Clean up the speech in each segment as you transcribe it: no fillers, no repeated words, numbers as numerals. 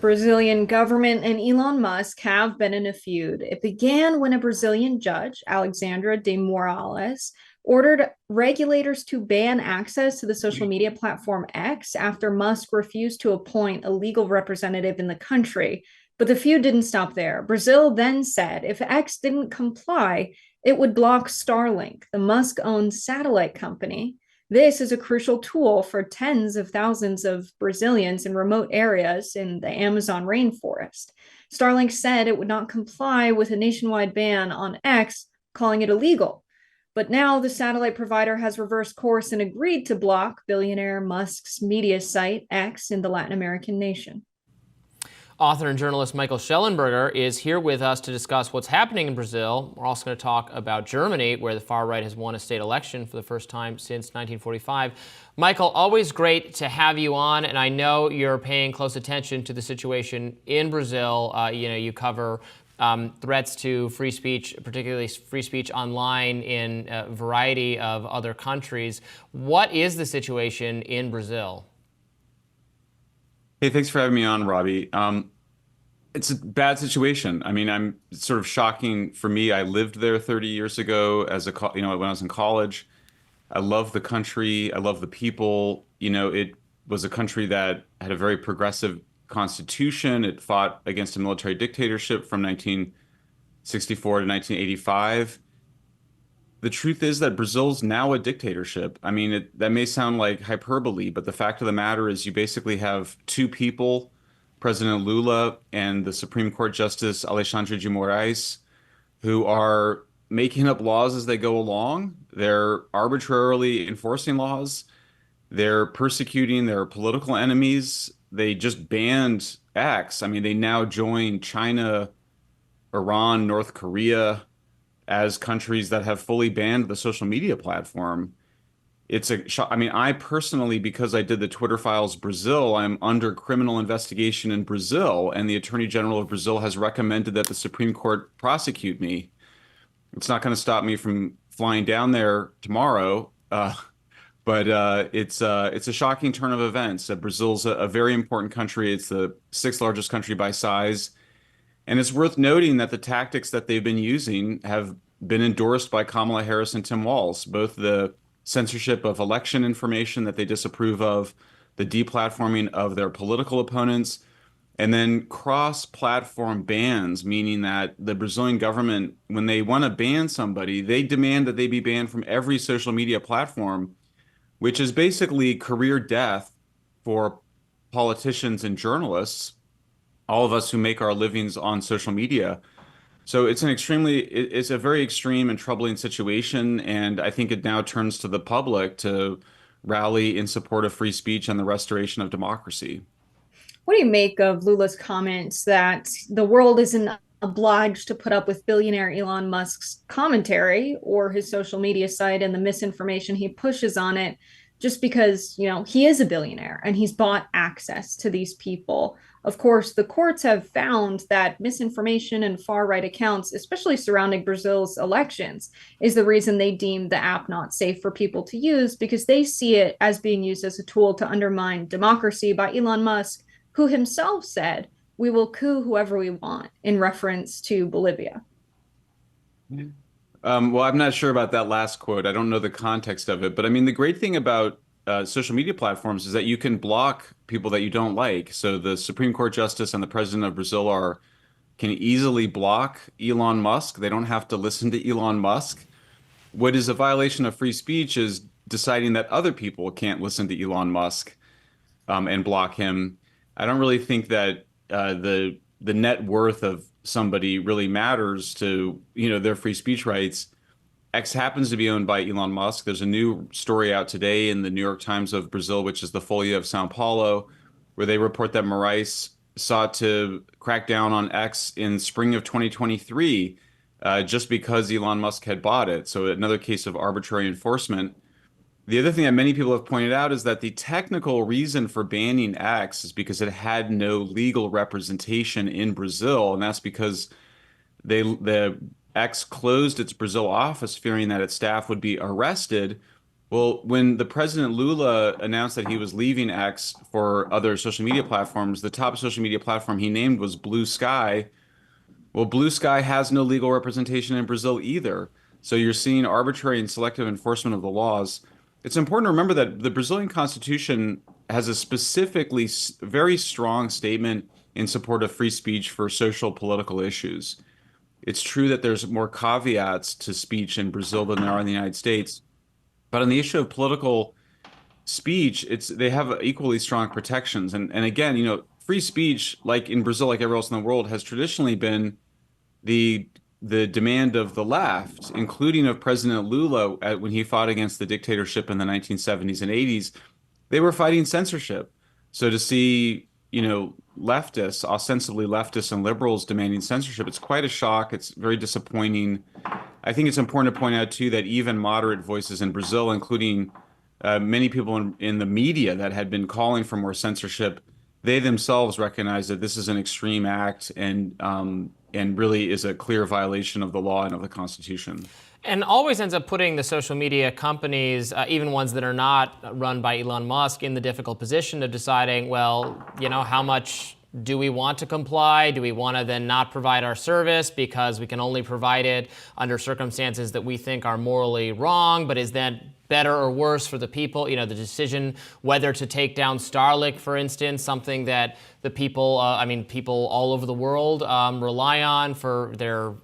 Brazilian government and Elon Musk have been in a feud. It began when a Brazilian judge, Alexandra de Morales, ordered regulators to ban access to the social media platform X after Musk refused to appoint a legal representative in the country. But the feud didn't stop there. Brazil then said if X didn't comply, it would block Starlink, the Musk owned satellite company. This is a crucial tool for tens of thousands of Brazilians in remote areas in the Amazon rainforest. Starlink said it would not comply with a nationwide ban on X, calling it illegal. But now the satellite provider has reversed course and agreed to block billionaire Musk's media site X in the Latin American nation. Author and journalist Michael Shellenberger is here with us to discuss what's happening in Brazil. We're also going to talk about Germany, where the far right has won a state election for the first time since 1945. Michael, always great to have you on, and I know you're paying close attention to the situation in Brazil. You cover threats to free speech, particularly free speech online in a variety of other countries. What is the situation in Brazil? Hey, thanks for having me on, Robbie. It's a bad situation. I mean, I'm sort of shocking for me. I lived there 30 years ago when I was in college. I love the country. I love the people. It was a country that had a very progressive constitution. It fought against a military dictatorship from 1964 to 1985. The truth is that Brazil's now a dictatorship. I mean, that may sound like hyperbole, but the fact of the matter is you basically have two people, President Lula and the Supreme Court Justice Alexandre de Moraes, who are making up laws as they go along. They're arbitrarily enforcing laws. They're persecuting their political enemies. They just banned X. I mean, they now join China, Iran, North Korea as countries that have fully banned the social media platform. I mean, I personally, because I did the Twitter Files Brazil, I'm under criminal investigation in Brazil, and the Attorney General of Brazil has recommended that the Supreme Court prosecute me. It's not going to stop me from flying down there tomorrow, but it's a shocking turn of events. Brazil's a very important country. It's the sixth largest country by size. And it's worth noting that the tactics that they've been using have been endorsed by Kamala Harris and Tim Walz, both the censorship of election information that they disapprove of, the deplatforming of their political opponents, and then cross-platform bans, meaning that the Brazilian government, when they want to ban somebody, they demand that they be banned from every social media platform, which is basically career death for politicians and journalists, all of us who make our livings on social media. So it's a very extreme and troubling situation, and I think it now turns to the public to rally in support of free speech and the restoration of democracy. What do you make of Lula's comments that the world isn't obliged to put up with billionaire Elon Musk's commentary or his social media site and the misinformation he pushes on it just because, he is a billionaire and he's bought access to these people? Of course, the courts have found that misinformation and far right accounts, especially surrounding Brazil's elections, is the reason they deemed the app not safe for people to use because they see it as being used as a tool to undermine democracy by Elon Musk, who himself said, "We will coup whoever we want," in reference to Bolivia. Well, I'm not sure about that last quote. I don't know the context of it. But I mean, the great thing about social media platforms is that you can block people that you don't like. So the Supreme Court Justice and the President of Brazil can easily block Elon Musk. They don't have to listen to Elon Musk. What is a violation of free speech is deciding that other people can't listen to Elon Musk and block him. I don't really think that the net worth of somebody really matters to their free speech rights. X happens to be owned by Elon Musk. There's a new story out today in the New York Times of Brazil, which is the Folha of Sao Paulo, where they report that Moraes sought to crack down on X in spring of 2023 just because Elon Musk had bought it. So another case of arbitrary enforcement. The other thing that many people have pointed out is that the technical reason for banning X is because it had no legal representation in Brazil, and that's because the X closed its Brazil office fearing that its staff would be arrested Well, when the President Lula announced that he was leaving X for other social media platforms, the top social media platform he named was Blue Sky. Well, Blue Sky has no legal representation in Brazil either. So you're seeing arbitrary and selective enforcement of the laws. It's important to remember that the Brazilian Constitution has a specifically very strong statement in support of free speech for social political issues. It's true that there's more caveats to speech in Brazil than there are in the United States. But on the issue of political speech, they have equally strong protections. And again, free speech, like in Brazil, like everywhere else in the world, has traditionally been the the demand of the left, including of President Lula when he fought against the dictatorship in the 1970s and 80s. They were fighting censorship. So to see, leftists, ostensibly leftists and liberals demanding censorship, it's quite a shock. It's very disappointing. I think it's important to point out, too, that even moderate voices in Brazil, including many people in the media that had been calling for more censorship, they themselves recognize that this is an extreme act and really is a clear violation of the law and of the Constitution. And always ends up putting the social media companies, even ones that are not run by Elon Musk, in the difficult position of deciding, well, how much do we want to comply? Do we want to then not provide our service because we can only provide it under circumstances that we think are morally wrong, but is that better or worse for the people? The decision whether to take down Starlink, for instance, something that the people, people all over the world rely on for their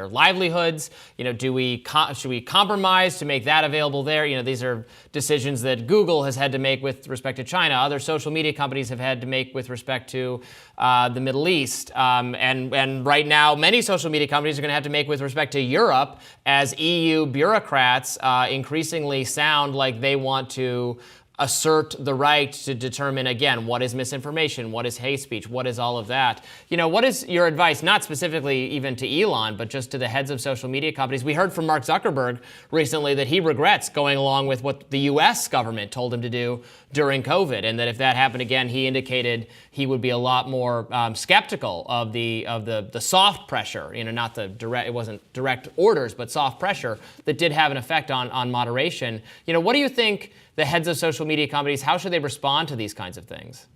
livelihoods. Should we compromise to make that available there? These are decisions that Google has had to make with respect to China. Other social media companies have had to make with respect to the Middle East. And right now, many social media companies are going to have to make with respect to Europe as EU bureaucrats increasingly sound like they want to assert the right to determine, again, what is misinformation, what is hate speech, what is all of that. What is your advice, not specifically even to Elon, but just to the heads of social media companies? We heard from Mark Zuckerberg recently that he regrets going along with what the U.S. government told him to do during COVID, and that if that happened again, he indicated he would be a lot more skeptical of the soft pressure, not the direct, it wasn't direct orders, but soft pressure that did have an effect on moderation. What do you think the heads of social media companies, how should they respond to these kinds of things?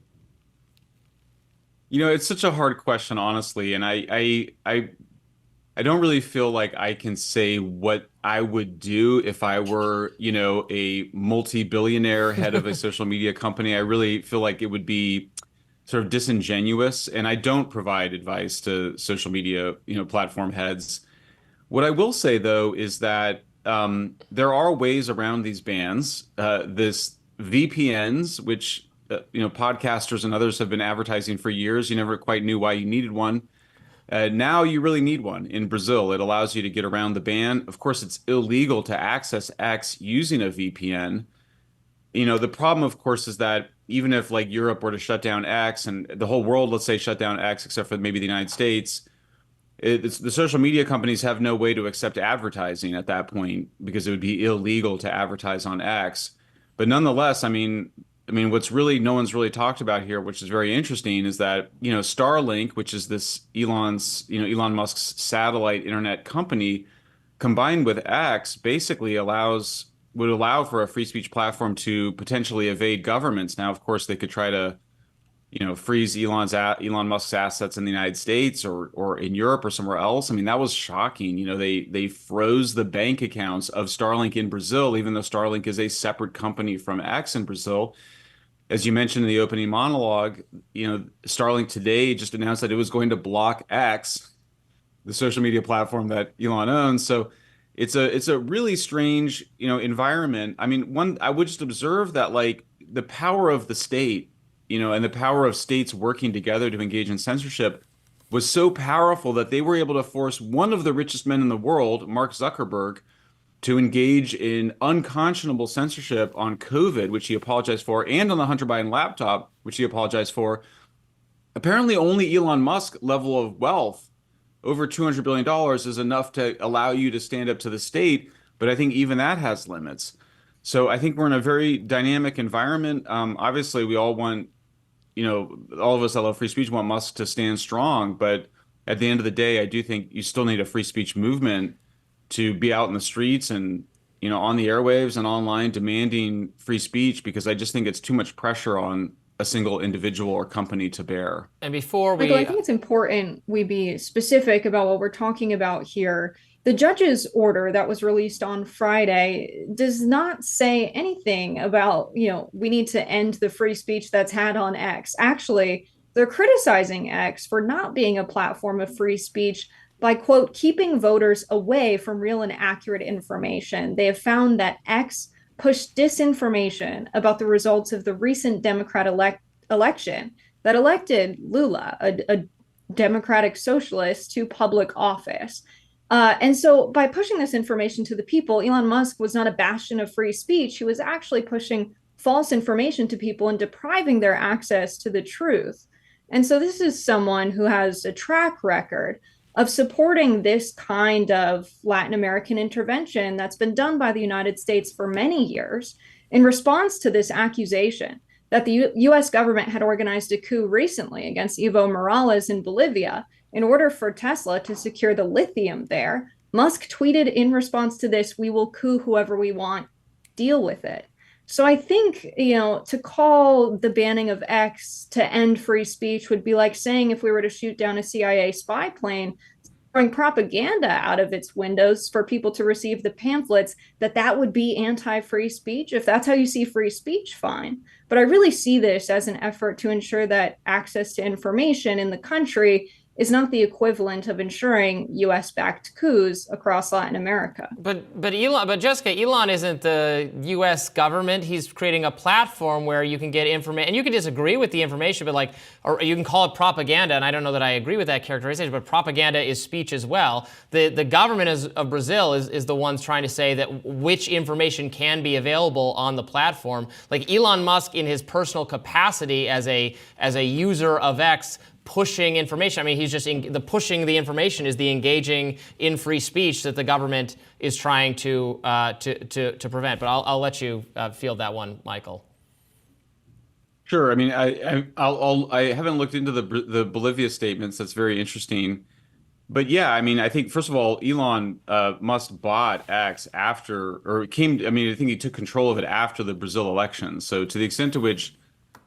It's such a hard question, honestly, and I don't really feel like I can say what I would do if I were, a multi-billionaire head of a social media company. I really feel like it would be sort of disingenuous, and I don't provide advice to social media, platform heads. What I will say, though, is that there are ways around these bans. This VPNs, which podcasters and others have been advertising for years. You never quite knew why you needed one. Now you really need one. In Brazil, it allows you to get around the ban. Of course, it's illegal to access X using a VPN. The problem, of course, is that even if like Europe were to shut down X and the whole world, let's say, shut down X, except for maybe the United States, the social media companies have no way to accept advertising at that point because it would be illegal to advertise on X. But nonetheless, what's really no one's really talked about here, which is very interesting, is that Starlink, which is this Elon Musk's satellite internet company, combined with X, basically would allow for a free speech platform to potentially evade governments. Now, of course, they could try to freeze Elon Musk's assets in the United States or in Europe or somewhere else. That was shocking. They froze the bank accounts of Starlink in Brazil, even though Starlink is a separate company from X in Brazil. As you mentioned in the opening monologue, Starlink today just announced that it was going to block X, the social media platform that Elon owns. So it's a really strange, environment. I would just observe that like the power of the state, and the power of states working together to engage in censorship was so powerful that they were able to force one of the richest men in the world, Mark Zuckerberg, to engage in unconscionable censorship on COVID, which he apologized for, and on the Hunter Biden laptop, which he apologized for. Apparently, only Elon Musk level of wealth, over $200 billion, is enough to allow you to stand up to the state. But I think even that has limits. So I think we're in a very dynamic environment. Obviously, we all want, all of us that love free speech want Musk to stand strong. But at the end of the day, I do think you still need a free speech movement to be out in the streets and, on the airwaves and online demanding free speech because I just think it's too much pressure on a single individual or company to bear. And before Michael, I we, think it's important we be specific about what we're talking about here. The judge's order that was released on Friday does not say anything about, we need to end the free speech that's had on X. Actually, they're criticizing X for not being a platform of free speech by, quote, keeping voters away from real and accurate information. They have found that X pushed disinformation about the results of the recent Democrat election that elected Lula, a democratic socialist, to public office. And so by pushing this information to the people, Elon Musk was not a bastion of free speech. He was actually pushing false information to people and depriving their access to the truth. And so this is someone who has a track record of supporting this kind of Latin American intervention that's been done by the United States for many years in response to this accusation that the US government had organized a coup recently against Evo Morales in Bolivia in order for Tesla to secure the lithium there. Musk tweeted in response to this, "We will coup whoever we want, deal with it." So I think, to call the banning of X to end free speech would be like saying if we were to shoot down a CIA spy plane, throwing propaganda out of its windows for people to receive the pamphlets, that would be anti-free speech. If that's how you see free speech, fine. But I really see this as an effort to ensure that access to information in the country is not the equivalent of ensuring US-backed coups across Latin America. but Jessica, Elon isn't the U.S. government. He's creating a platform where you can get information, and you can disagree with the information, but or you can call it propaganda. And I don't know that I agree with that characterization, but propaganda is speech as well. The government of Brazil is the ones trying to say that which information can be available on the platform. Like Elon Musk, in his personal capacity as a user of X, pushing information. I mean, he's just the pushing the information is the engaging in free speech that the government is trying to prevent. But I'll let you field that one, Michael. Sure. I mean, I haven't looked into the Bolivia statements. That's very interesting. But yeah, I mean, I think first of all, Elon Musk bought X after, or came. I mean, I think he took control of it after the Brazil election. So to the extent to which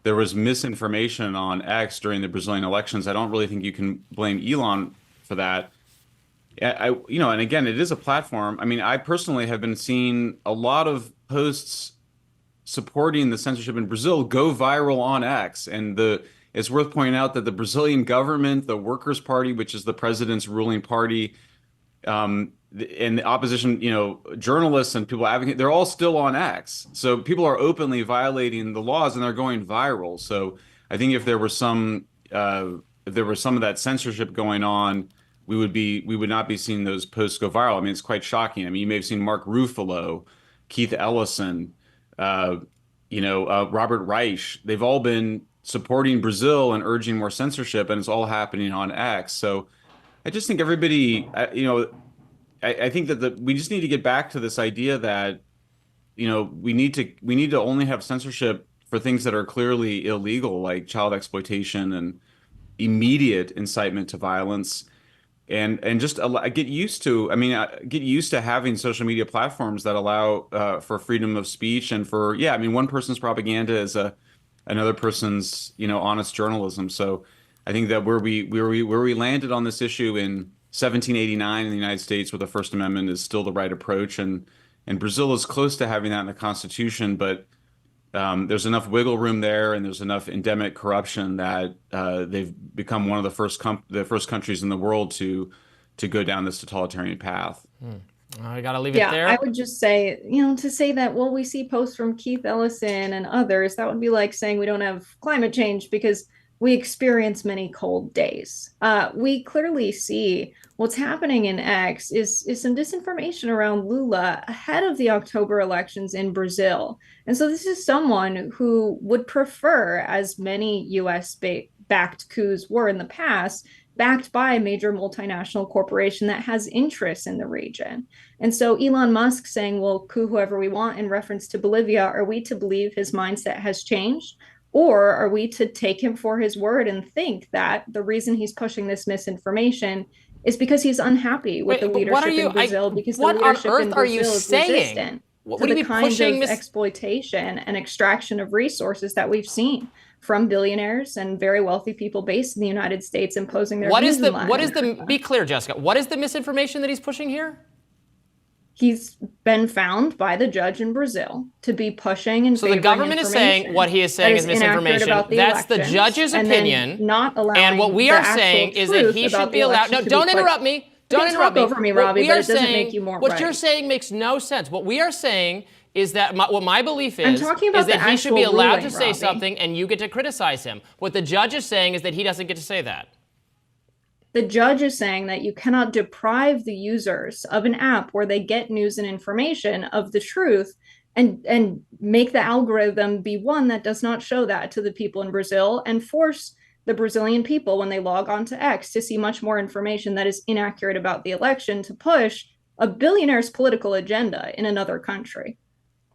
there was misinformation on X during the Brazilian elections, I don't really think you can blame Elon for that. And again, it is a platform. I mean, I personally have been seeing a lot of posts supporting the censorship in Brazil go viral on X. And it's worth pointing out that the Brazilian government, the Workers' Party, which is the president's ruling party, and the opposition, journalists and people advocating, they're all still on X. So people are openly violating the laws and they're going viral. So I think if there were some of that censorship going on, we would not be seeing those posts go viral. I mean, it's quite shocking. I mean, you may have seen Mark Ruffalo, Keith Ellison, Robert Reich. They've all been supporting Brazil and urging more censorship, and it's all happening on X. So I just think everybody, I think that we just need to get back to this idea that, we need to only have censorship for things that are clearly illegal, like child exploitation and immediate incitement to violence, and just get used to. I mean, get used to having social media platforms that allow for freedom of speech and for I mean, one person's propaganda is another person's honest journalism. So I think that where we landed on this issue in 1789 in the United States with the First Amendment is still the right approach, and Brazil is close to having that in the Constitution, but there's enough wiggle room there, and there's enough endemic corruption that they've become one of the first countries in the world to go down this totalitarian path. I got to leave it there. I would just say, to say that, well, we see posts from Keith Ellison and others, that would be like saying we don't have climate change because we experience many cold days. We clearly see what's happening in X is some disinformation around Lula ahead of the October elections in Brazil. And so this is someone who would prefer, as many US-backed coups were in the past, backed by a major multinational corporation that has interests in the region. And so Elon Musk saying, we'll coup whoever we want in reference to Bolivia, are we to believe his mindset has changed? Or are we to take him for his word and think that the reason he's pushing this misinformation is because he's unhappy with the leadership in Brazil, because the leadership in Brazil is resistant? What to do you the mean kind pushing, of exploitation and extraction of resources that we've seen from billionaires and very wealthy people based in the United States imposing their views in Latin America. Be clear, Jessica, what is the misinformation that he's pushing here? He's been found by the judge in Brazil to be pushing and So the government is saying what he is saying is misinformation. That's the judge's opinion. Not allowing and what we are saying is that he should be allowed. No, don't interrupt me. Don't interrupt me. Over me, Robbie, but it doesn't make you more What right. you're saying makes no sense. What we are saying is that what my belief I'm is talking about that the he should be allowed ruling, to say Robbie. something and you get to criticize him. What the judge is saying is that he doesn't get to say that. The judge is saying that you cannot deprive the users of an app where they get news and information of the truth and make the algorithm be one that does not show that to the people in Brazil and force the Brazilian people when they log on to X to see much more information that is inaccurate about the election to push a billionaire's political agenda in another country.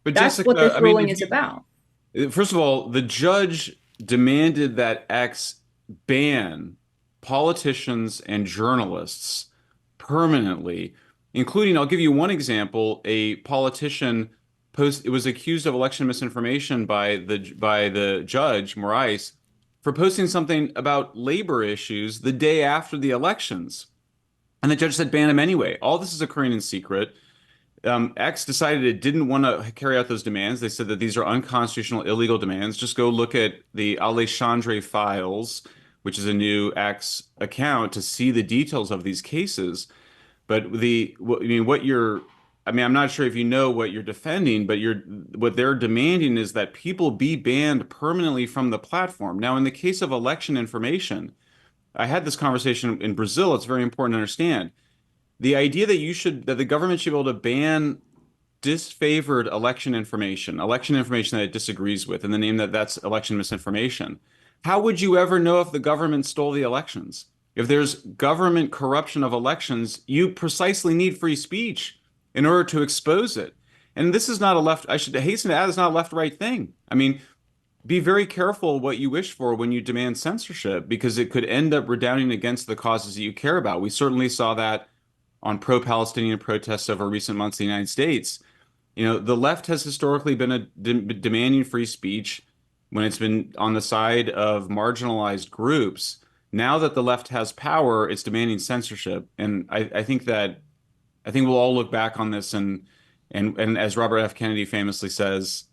But That's Jessica, what this ruling is about. First of all, the judge demanded that X ban politicians and journalists permanently, including, I'll give you one example, a politician it was accused of election misinformation by the judge, Moraes, for posting something about labor issues the day after the elections. And the judge said ban him anyway. All this is occurring in secret. X decided it didn't want to carry out those demands. They said that these are unconstitutional, illegal demands. Just go look at the Alexandre files, which is a new X account, to see the details of these cases. But I'm not sure if you know what you're defending, but what they're demanding is that people be banned permanently from the platform. Now, in the case of election information, I had this conversation in Brazil. It's very important to understand. The idea that the government should be able to ban disfavored election information that it disagrees with, in the name that that's election misinformation. How would you ever know if the government stole the elections? If there's government corruption of elections, you precisely need free speech in order to expose it. And this is not I should hasten to add, it's not a left-right thing. I mean, be very careful what you wish for when you demand censorship, because it could end up redounding against the causes that you care about. We certainly saw that on pro-Palestinian protests over recent months in the United States. The left has historically been demanding free speech when it's been on the side of marginalized groups. Now that the left has power, it's demanding censorship. And I think we'll all look back on this and as Robert F. Kennedy famously says,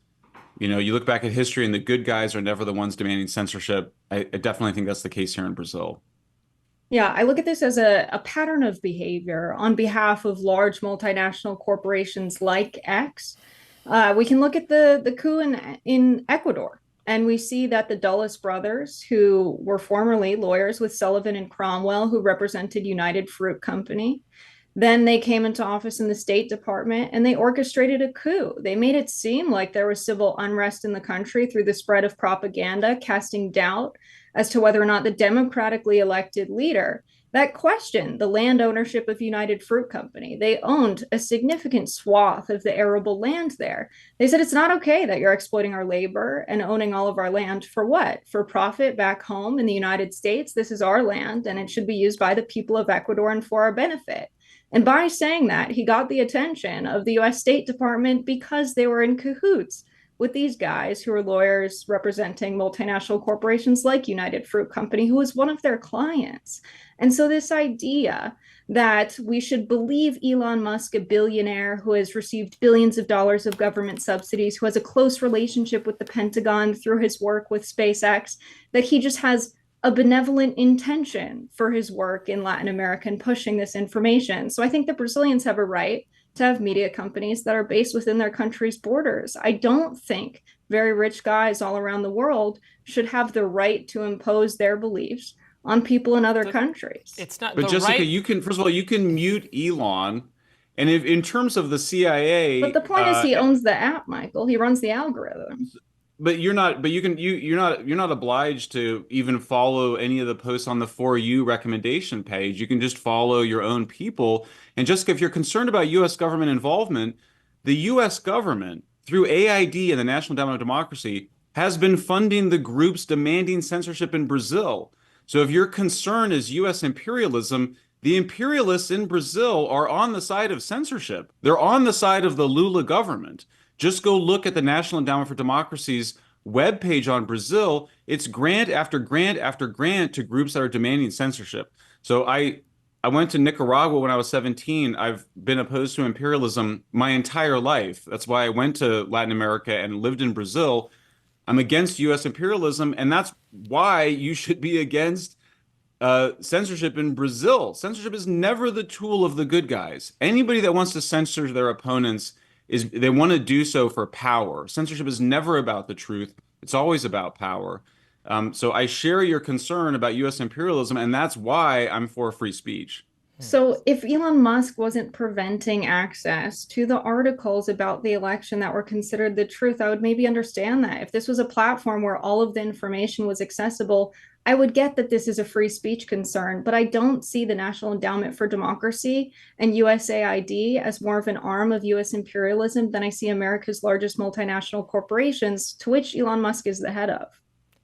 you look back at history and the good guys are never the ones demanding censorship. I definitely think that's the case here in Brazil. Yeah, I look at this as a pattern of behavior on behalf of large multinational corporations like X. We can look at the coup in Ecuador, and we see that the Dulles brothers, who were formerly lawyers with Sullivan and Cromwell, who represented United Fruit Company, then they came into office in the State Department and they orchestrated a coup. They made it seem like there was civil unrest in the country through the spread of propaganda, casting doubt as to whether or not the democratically elected leader that questioned the land ownership of United Fruit Company. They owned a significant swath of the arable land there. They said, it's not okay that you're exploiting our labor and owning all of our land for what? For profit back home in the United States? This is our land and it should be used by the people of Ecuador and for our benefit. And by saying that, he got the attention of the US State Department because they were in cahoots with these guys who are lawyers representing multinational corporations like United Fruit Company, who was one of their clients. And so this idea that we should believe Elon Musk, a billionaire who has received billions of dollars of government subsidies, who has a close relationship with the Pentagon through his work with SpaceX, that he just has a benevolent intention for his work in Latin America and pushing this information. So I think the Brazilians have a right to have media companies that are based within their country's borders. I don't think very rich guys all around the world should have the right to impose their beliefs on people in other countries. It's not. But Jessica, you can, first of all, you can mute Elon. And if, in terms of the CIA, but the point is he owns the app, Michael. He runs the algorithm. But you're not. But you're not obliged to even follow any of the posts on the For You recommendation page. You can just follow your own people. And Jessica, if you're concerned about U.S. government involvement, the U.S. government through AID and the National Endowment of Democracy has been funding the groups demanding censorship in Brazil. So if your concern is U.S. imperialism, The imperialists in Brazil are on the side of censorship. They're on the side of the Lula government. Just go look at the National Endowment for Democracy's webpage on Brazil. It's grant after grant after grant to groups that are demanding censorship. So I went to Nicaragua when I was 17. I've been opposed to imperialism my entire life. That's why I went to Latin America and lived in Brazil. I'm against U.S. imperialism, and that's why you should be against censorship in Brazil. Censorship is never the tool of the good guys. Anybody that wants to censor their opponents they want to do so for power. Censorship is never about the truth. It's always about power. So I share your concern about U.S. imperialism, and that's why I'm for free speech. So if Elon Musk wasn't preventing access to the articles about the election that were considered the truth, I would maybe understand that. If this was a platform where all of the information was accessible, I would get that this is a free speech concern, but I don't see the National Endowment for Democracy and USAID as more of an arm of US imperialism than I see America's largest multinational corporations, to which Elon Musk is the head of.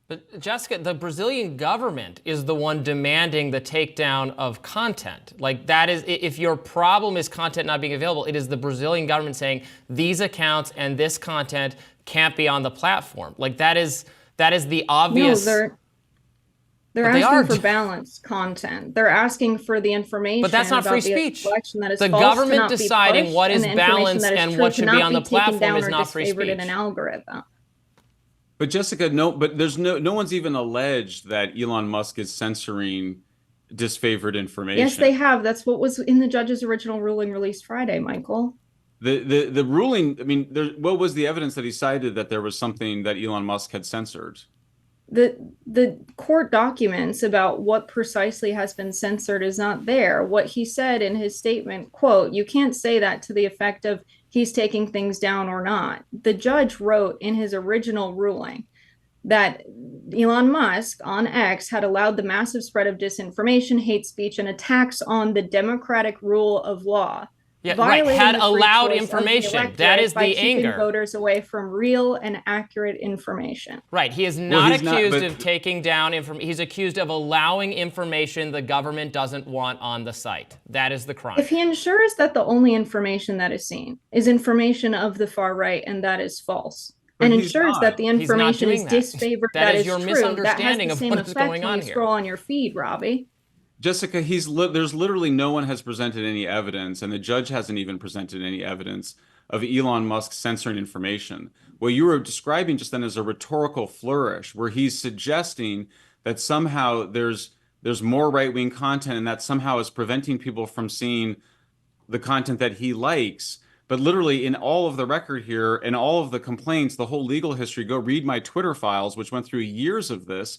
But Jessica, the Brazilian government is the one demanding the takedown of content. Like, that is, if your problem is content not being available, it is the Brazilian government saying these accounts and this content can't be on the platform. Like, that is the obvious. No, they're asking for balanced content. They're asking for the information. But that's not about free the speech. Election that is The false government to not deciding be pushed, what is and the balanced information that is and true what should be cannot on the taken platform down is or not free disfavored speech. in an algorithm. But Jessica, there's no one's even alleged that Elon Musk is censoring disfavored information. Yes, they have. That's what was in the judge's original ruling released Friday, Michael. The ruling, I mean, what was the evidence that he cited that there was something that Elon Musk had censored? The court documents about what precisely has been censored is not there. What he said in his statement, quote, "You can't say that to the effect of he's taking things down or not." The judge wrote in his original ruling that Elon Musk on X had allowed the massive spread of disinformation, hate speech, and attacks on the democratic rule of law. Yeah, right. Had allowed information. That is the anger. Voters away from real and accurate information. Right. He is not accused of taking down information. He's accused of allowing information the government doesn't want on the site. That is the crime. If he ensures that the only information that is seen is information of the far right and that is false, and ensures that the information is disfavored, that is your true, misunderstanding that has the of same what is effect going when on you here. scroll on your feed, Robbie. Jessica, there's literally no one has presented any evidence, and the judge hasn't even presented any evidence of Elon Musk censoring information. What you were describing just then is a rhetorical flourish where he's suggesting that somehow there's more right-wing content and that somehow is preventing people from seeing the content that he likes. But literally in all of the record here and all of the complaints, the whole legal history, go read my Twitter files, which went through years of this.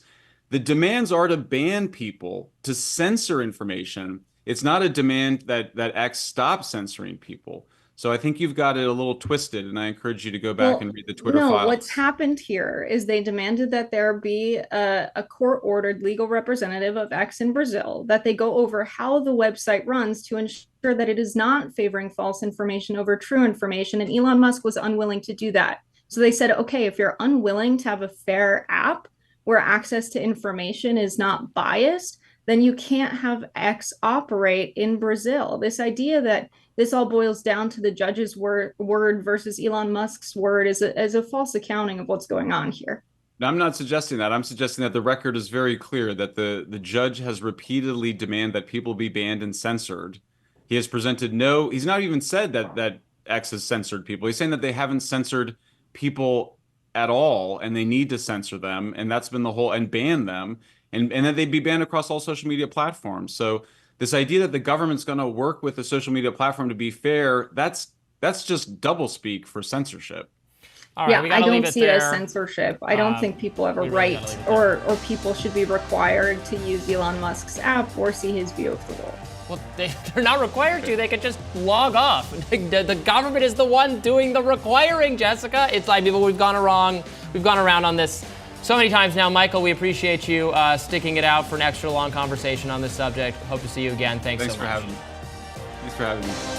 The demands are to ban people, to censor information. It's not a demand that X stop censoring people. So I think you've got it a little twisted, and I encourage you to go back and read the Twitter files. What's happened here is they demanded that there be a court-ordered legal representative of X in Brazil, that they go over how the website runs to ensure that it is not favoring false information over true information, and Elon Musk was unwilling to do that. So they said, okay, if you're unwilling to have a fair app where access to information is not biased, then you can't have X operate in Brazil. This idea that this all boils down to the judge's word versus Elon Musk's word is a false accounting of what's going on here. Now, I'm not suggesting that. I'm suggesting that the record is very clear that the judge has repeatedly demanded that people be banned and censored. He has presented he's not even said that X has censored people. He's saying that they haven't censored people at all, and they need to censor them, and that's been the whole, and ban them, and that they'd be banned across all social media platforms. So this idea that the government's going to work with the social media platform to be fair, that's just doublespeak for censorship. All right, I don't see it as censorship. I don't think people have a right or people should be required to use Elon Musk's app or see his view of the world. Well, they're not required to. They could just log off. The government is the one doing the requiring, Jessica. It's like, we've gone around on this so many times now. Michael, we appreciate you sticking it out for an extra long conversation on this subject. Hope to see you again. Thanks so much. Thanks for having me.